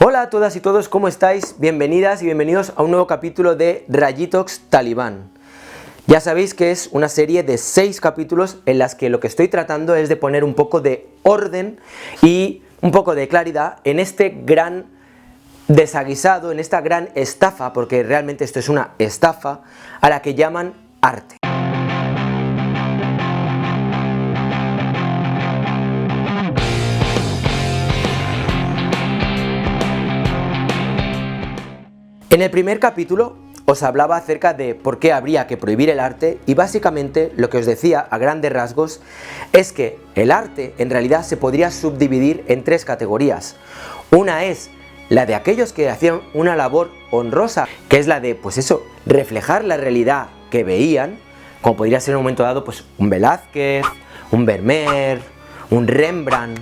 Hola a todas y todos, ¿cómo estáis? Bienvenidas y bienvenidos a un nuevo capítulo de Rayitox Talibán. Ya sabéis que es una serie de 6 capítulos en las que lo que estoy tratando es de poner un poco de orden y un poco de claridad en este gran desaguisado, en esta gran estafa, porque realmente esto es una estafa, a la que llaman arte. En el primer capítulo os hablaba acerca de por qué habría que prohibir el arte y básicamente lo que os decía a grandes rasgos es que el arte en realidad se podría subdividir en 3 categorías. Una es la de aquellos que hacían una labor honrosa, que es la de, pues eso, reflejar la realidad que veían, como podría ser en un momento dado pues un Velázquez, un Vermeer, un Rembrandt,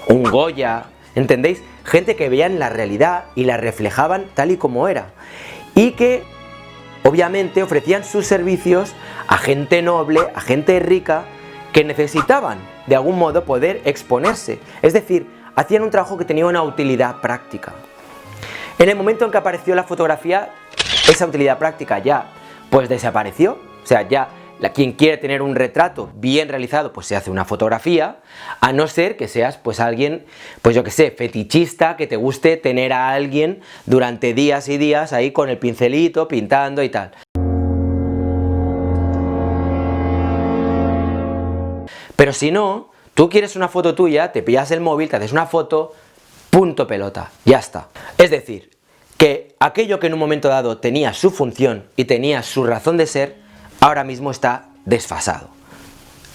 un Goya, ¿entendéis? Gente que veían la realidad y la reflejaban tal y como era y que obviamente ofrecían sus servicios a gente noble, a gente rica que necesitaban de algún modo poder exponerse, es decir, hacían un trabajo que tenía una utilidad práctica. En el momento en que apareció la fotografía, esa utilidad práctica ya pues desapareció, o sea, ya quien quiere tener un retrato bien realizado, pues se hace una fotografía, a no ser que seas pues alguien, pues yo que sé, fetichista, que te guste tener a alguien durante días y días ahí con el pincelito, pintando y tal. Pero si no, tú quieres una foto tuya, te pillas el móvil, te haces una foto, punto pelota, ya está. Es decir, que aquello que en un momento dado tenía su función y tenía su razón de ser, ahora mismo está desfasado.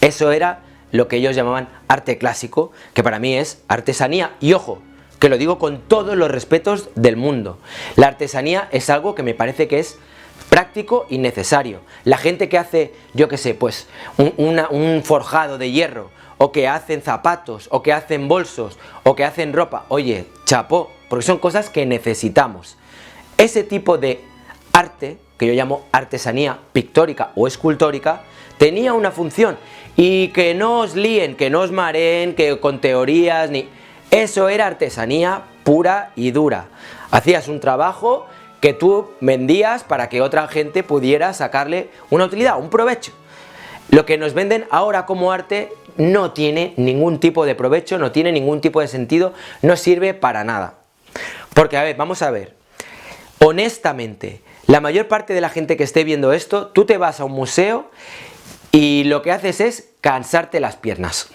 Eso era lo que ellos llamaban arte clásico, que para mí es artesanía, y ojo, que lo digo con todos los respetos del mundo. La artesanía es algo que me parece que es práctico y necesario. La gente que hace, yo qué sé, pues un forjado de hierro, o que hacen zapatos, o que hacen bolsos, o que hacen ropa, oye, chapó, porque son cosas que necesitamos. Ese tipo de arte, que yo llamo artesanía pictórica o escultórica, tenía una función, y que no os líen, que no os mareen, que con teorías, ni... Eso era artesanía pura y dura. Hacías un trabajo que tú vendías para que otra gente pudiera sacarle una utilidad, un provecho. Lo que nos venden ahora como arte no tiene ningún tipo de provecho, no tiene ningún tipo de sentido, no sirve para nada. Porque, a ver, vamos a ver, honestamente, la mayor parte de la gente que esté viendo esto, tú te vas a un museo y lo que haces es cansarte las piernas.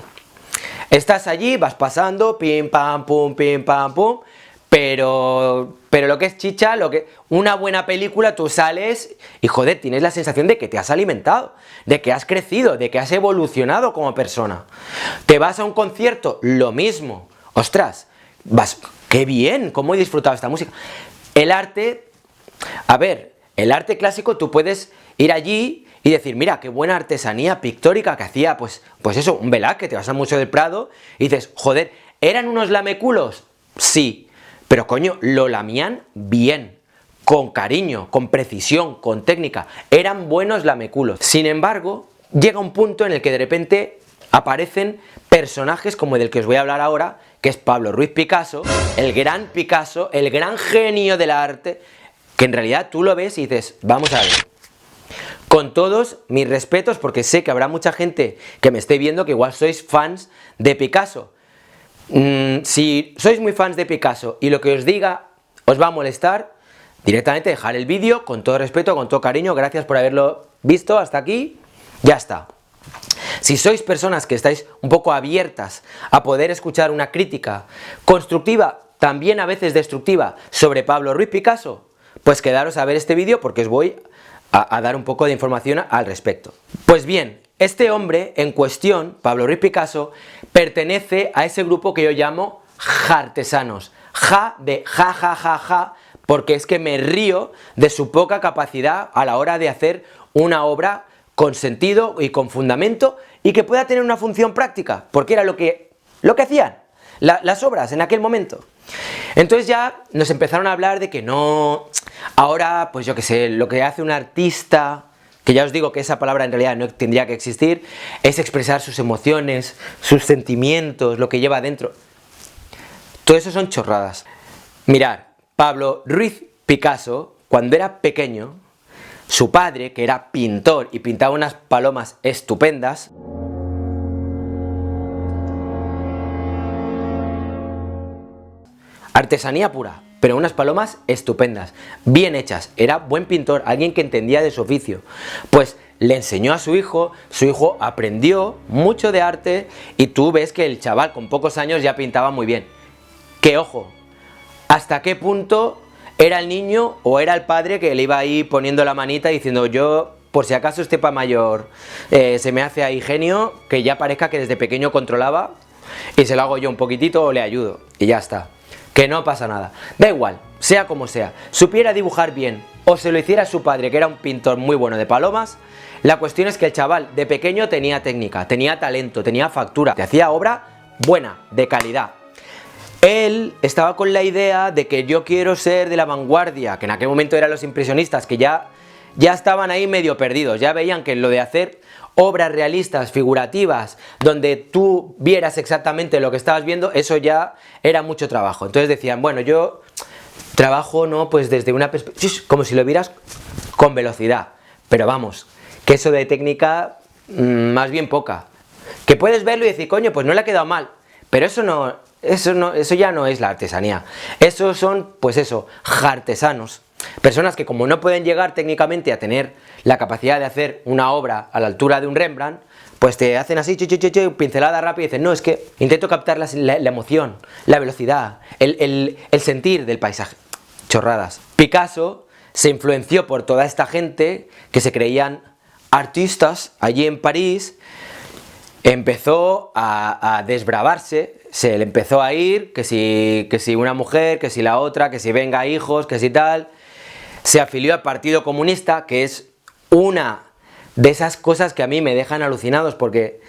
Estás allí, vas pasando, pim pam pum, pero lo que es chicha, una buena película, tú sales y joder, tienes la sensación de que te has alimentado, de que has crecido, de que has evolucionado como persona. Te vas a un concierto, lo mismo, ostras, qué bien, cómo he disfrutado esta música. El arte, a ver, el arte clásico tú puedes ir allí y decir, mira, qué buena artesanía pictórica que hacía, pues eso, un Velázquez, te vas al Museo del Prado y dices, joder, ¿eran unos lameculos? Sí, pero coño, lo lamían bien, con cariño, con precisión, con técnica, eran buenos lameculos. Sin embargo, llega un punto en el que de repente aparecen personajes como el del que os voy a hablar ahora, que es Pablo Ruiz Picasso, el gran genio del arte, que en realidad tú lo ves y dices, vamos a ver, con todos mis respetos, porque sé que habrá mucha gente que me esté viendo que igual sois fans de Picasso. Si sois muy fans de Picasso y lo que os diga os va a molestar, directamente dejar el vídeo, con todo respeto, con todo cariño, gracias por haberlo visto hasta aquí, ya está. Si sois personas que estáis un poco abiertas a poder escuchar una crítica constructiva, también a veces destructiva, sobre Pablo Ruiz Picasso, pues quedaros a ver este vídeo porque os voy a dar un poco de información al respecto. Pues bien, este hombre en cuestión, Pablo Ruiz Picasso, pertenece a ese grupo que yo llamo jartesanos. Ja de ja ja ja ja, porque es que me río de su poca capacidad a la hora de hacer una obra con sentido y con fundamento y que pueda tener una función práctica, porque era lo que hacían las obras en aquel momento. Entonces ya nos empezaron a hablar de que no, ahora pues yo que sé, lo que hace un artista, que ya os digo que esa palabra en realidad no tendría que existir, es expresar sus emociones, sus sentimientos, lo que lleva dentro. Todo eso son chorradas. Mirad, Pablo Ruiz Picasso, cuando era pequeño, su padre, que era pintor y pintaba unas palomas estupendas, artesanía pura, pero unas palomas estupendas, bien hechas, era buen pintor, alguien que entendía de su oficio, pues le enseñó a su hijo aprendió mucho de arte y tú ves que el chaval con pocos años ya pintaba muy bien. Que ojo, ¿hasta qué punto era el niño o era el padre que le iba ahí poniendo la manita diciendo yo, por si acaso este pa' mayor se me hace ahí genio, que ya parezca que desde pequeño controlaba y se lo hago yo un poquitito o le ayudo y ya está? Que no pasa nada, da igual, sea como sea, supiera dibujar bien o se lo hiciera su padre que era un pintor muy bueno de palomas, la cuestión es que el chaval de pequeño tenía técnica, tenía talento, tenía factura, te hacía obra buena, de calidad. Él estaba con la idea de que yo quiero ser de la vanguardia, que en aquel momento eran los impresionistas, que ya estaban ahí medio perdidos, ya veían que lo de hacer obras realistas, figurativas, donde tú vieras exactamente lo que estabas viendo, eso ya era mucho trabajo. Entonces decían, bueno, yo trabajo, no, pues desde una perspectiva, como si lo vieras con velocidad, pero vamos, que eso de técnica, más bien poca. Que puedes verlo y decir, coño, pues no le ha quedado mal, pero eso ya no es la artesanía. Esos son, pues eso, artesanos. Personas que como no pueden llegar técnicamente a tener la capacidad de hacer una obra a la altura de un Rembrandt, pues te hacen así, pincelada rápida y dicen, no, es que intento captar la emoción, la velocidad, el sentir del paisaje. Chorradas. Picasso se influenció por toda esta gente que se creían artistas allí en París, empezó a desbravarse, se le empezó a ir, que si una mujer, que si la otra, que si venga hijos, que si tal, se afilió al Partido Comunista, que es una de esas cosas que a mí me dejan alucinados, porque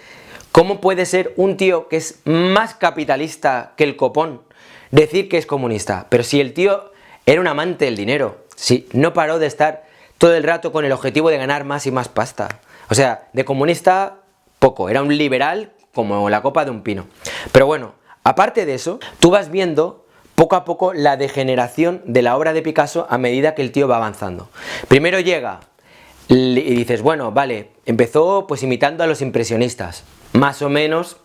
¿cómo puede ser un tío que es más capitalista que el copón decir que es comunista? Pero si el tío era un amante del dinero, si no paró de estar todo el rato con el objetivo de ganar más y más pasta. O sea, de comunista poco, era un liberal como la copa de un pino. Pero bueno, aparte de eso, tú vas viendo poco a poco la degeneración de la obra de Picasso a medida que el tío va avanzando. Primero llega y dices, bueno, vale, empezó pues imitando a los impresionistas, más o menos.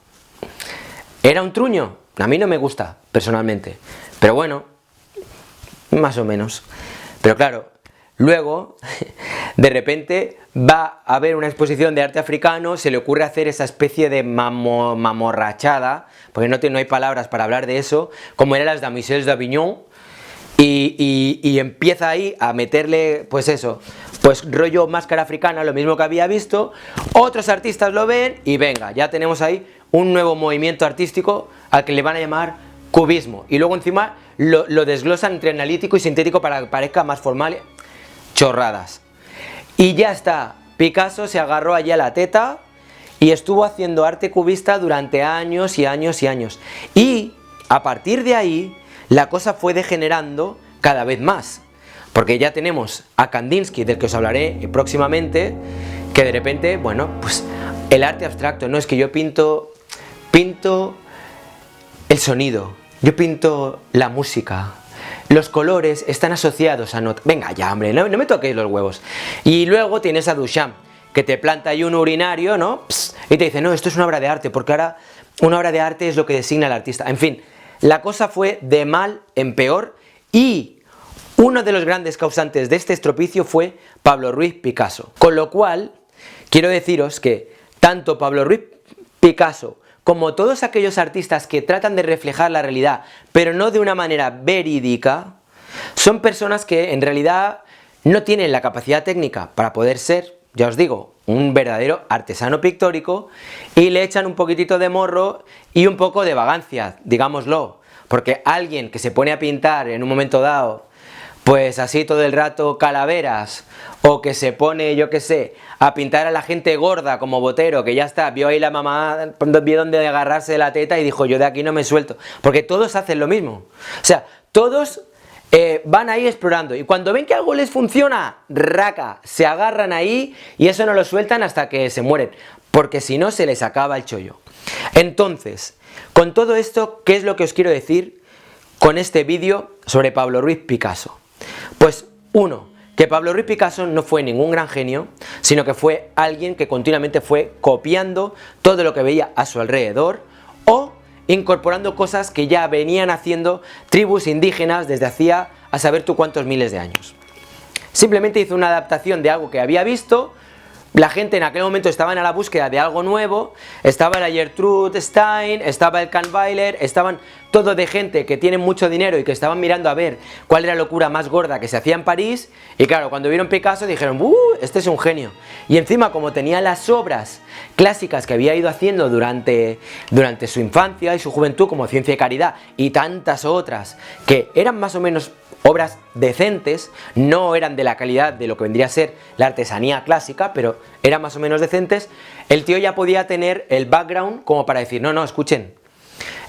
Era un truño, a mí no me gusta personalmente, pero bueno, más o menos. Pero claro, luego, de repente, va a haber una exposición de arte africano, se le ocurre hacer esa especie de mamorrachada, porque no hay palabras para hablar de eso, como eran las Damiselles d'Avignon, y empieza ahí a meterle, pues eso, pues rollo máscara africana, lo mismo que había visto, otros artistas lo ven, y venga, ya tenemos ahí un nuevo movimiento artístico al que le van a llamar cubismo, y luego encima lo desglosan entre analítico y sintético para que parezca más formal. Chorradas. Y ya está, Picasso se agarró allí a la teta y estuvo haciendo arte cubista durante años y años y años. Y a partir de ahí la cosa fue degenerando cada vez más, porque ya tenemos a Kandinsky, del que os hablaré próximamente, que de repente, bueno, pues el arte abstracto, no es que yo pinto el sonido, yo pinto la música. Los colores están asociados a notas. Venga ya, hombre, no me toquéis los huevos. Y luego tienes a Duchamp, que te planta ahí un urinario, ¿no? Y te dice, no, esto es una obra de arte, porque ahora una obra de arte es lo que designa al artista. En fin, la cosa fue de mal en peor y uno de los grandes causantes de este estropicio fue Pablo Ruiz Picasso. Con lo cual, quiero deciros que tanto Pablo Ruiz Picasso como todos aquellos artistas que tratan de reflejar la realidad, pero no de una manera verídica, son personas que en realidad no tienen la capacidad técnica para poder ser, ya os digo, un verdadero artesano pictórico, y le echan un poquitito de morro y un poco de vagancia, digámoslo, porque alguien que se pone a pintar en un momento dado, pues así todo el rato calaveras, o que se pone, yo qué sé, a pintar a la gente gorda como Botero, que ya está, vio ahí la mamá, vio dónde agarrarse de la teta y dijo, yo de aquí no me suelto, porque todos hacen lo mismo, o sea, todos van ahí explorando, y cuando ven que algo les funciona, raca, se agarran ahí, y eso no lo sueltan hasta que se mueren, porque si no se les acaba el chollo. Entonces, con todo esto, ¿qué es lo que os quiero decir con este vídeo sobre Pablo Ruiz Picasso? Pues uno, que Pablo Ruiz Picasso no fue ningún gran genio, sino que fue alguien que continuamente fue copiando todo lo que veía a su alrededor o incorporando cosas que ya venían haciendo tribus indígenas desde hacía a saber tú cuántos miles de años. Simplemente hizo una adaptación de algo que había visto. La gente en aquel momento estaba a la búsqueda de algo nuevo, estaba la Gertrude Stein, estaba el Kahnweiler, estaban todo de gente que tiene mucho dinero y que estaban mirando a ver cuál era la locura más gorda que se hacía en París, y claro, cuando vieron Picasso dijeron, este es un genio. Y encima, como tenía las obras clásicas que había ido haciendo durante su infancia y su juventud, como Ciencia y Caridad y tantas otras, que eran más o menos obras decentes, no eran de la calidad de lo que vendría a ser la artesanía clásica, pero eran más o menos decentes, el tío ya podía tener el background como para decir, no, escuchen,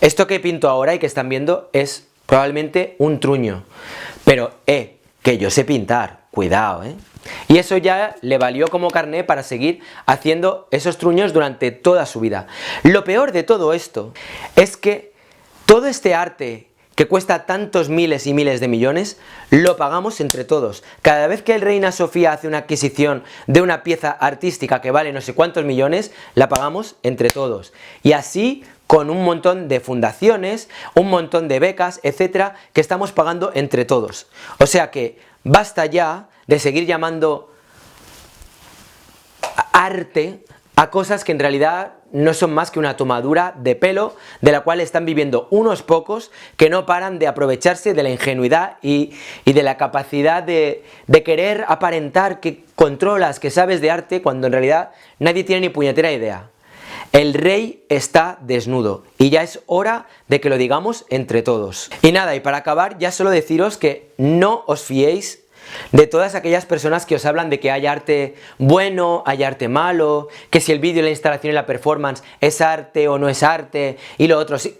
esto que pinto ahora y que están viendo es probablemente un truño, pero que yo sé pintar, cuidado, Y eso ya le valió como carné para seguir haciendo esos truños durante toda su vida. Lo peor de todo esto es que todo este arte que cuesta tantos miles y miles de millones, lo pagamos entre todos. Cada vez que el Reina Sofía hace una adquisición de una pieza artística que vale no sé cuántos millones, la pagamos entre todos. Y así con un montón de fundaciones, un montón de becas, etcétera, que estamos pagando entre todos. O sea que basta ya de seguir llamando arte a cosas que en realidad no son más que una tomadura de pelo de la cual están viviendo unos pocos que no paran de aprovecharse de la ingenuidad y de la capacidad de querer aparentar que controlas, que sabes de arte, cuando en realidad nadie tiene ni puñetera idea. El rey está desnudo y ya es hora de que lo digamos entre todos. Y nada, y para acabar ya solo deciros que no os fiéis de todas aquellas personas que os hablan de que hay arte bueno, hay arte malo, que si el vídeo, la instalación y la performance es arte o no es arte, y lo otro sí.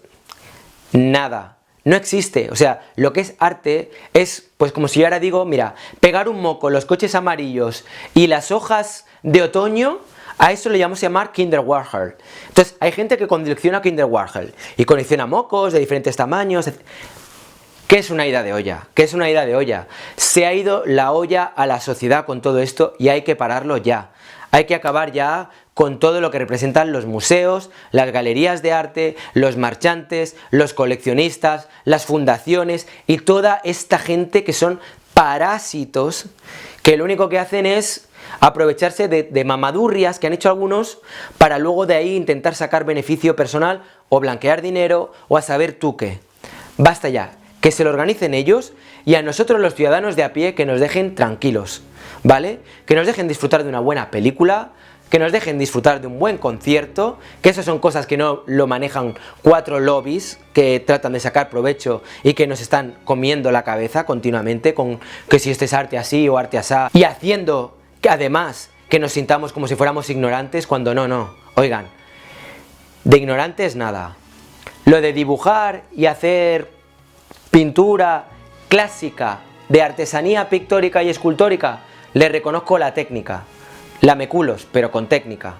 Nada, no existe. O sea, lo que es arte es, pues como si yo ahora digo, mira, pegar un moco, los coches amarillos y las hojas de otoño, a eso le llamamos llamar Kinder Warhol. Entonces, hay gente que colecciona Kinder Warhol y colecciona mocos de diferentes tamaños, etc. ¿Qué es una ida de olla? ¿Qué es una ida de olla? Se ha ido la olla a la sociedad con todo esto y hay que pararlo ya. Hay que acabar ya con todo lo que representan los museos, las galerías de arte, los marchantes, los coleccionistas, las fundaciones y toda esta gente que son parásitos que lo único que hacen es aprovecharse de mamadurrias que han hecho algunos para luego de ahí intentar sacar beneficio personal o blanquear dinero o a saber tú qué. Basta ya. Que se lo organicen ellos y a nosotros los ciudadanos de a pie que nos dejen tranquilos, ¿vale? Que nos dejen disfrutar de una buena película, que nos dejen disfrutar de un buen concierto, que esas son cosas que no lo manejan 4 lobbies que tratan de sacar provecho y que nos están comiendo la cabeza continuamente con que si este es arte así o arte asá, y haciendo que además que nos sintamos como si fuéramos ignorantes cuando no, oigan, de ignorantes nada. Lo de dibujar y hacer pintura clásica de artesanía pictórica y escultórica, le reconozco la técnica, la meculos, pero con técnica.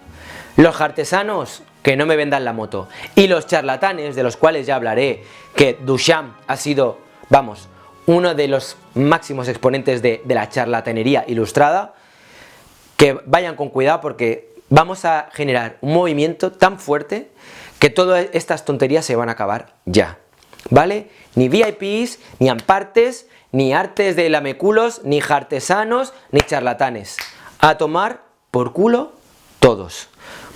Los artesanos, que no me vendan la moto. Y los charlatanes, de los cuales ya hablaré, que Duchamp ha sido, vamos, uno de los máximos exponentes de la charlatanería ilustrada, que vayan con cuidado porque vamos a generar un movimiento tan fuerte que todas estas tonterías se van a acabar ya. ¿Vale? Ni VIPs, ni ampartes, ni artes de lameculos, ni artesanos, ni charlatanes. A tomar por culo todos.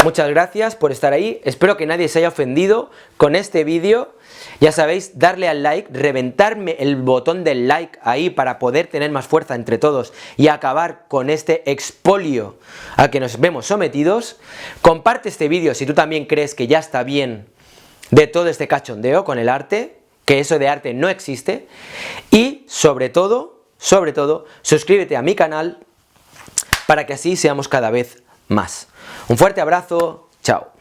Muchas gracias por estar ahí, espero que nadie se haya ofendido con este vídeo. Ya sabéis, darle al like, reventarme el botón del like ahí para poder tener más fuerza entre todos y acabar con este expolio al que nos vemos sometidos. Comparte este vídeo si tú también crees que ya está bien de todo este cachondeo con el arte, que eso de arte no existe, y sobre todo, suscríbete a mi canal para que así seamos cada vez más. Un fuerte abrazo, chao.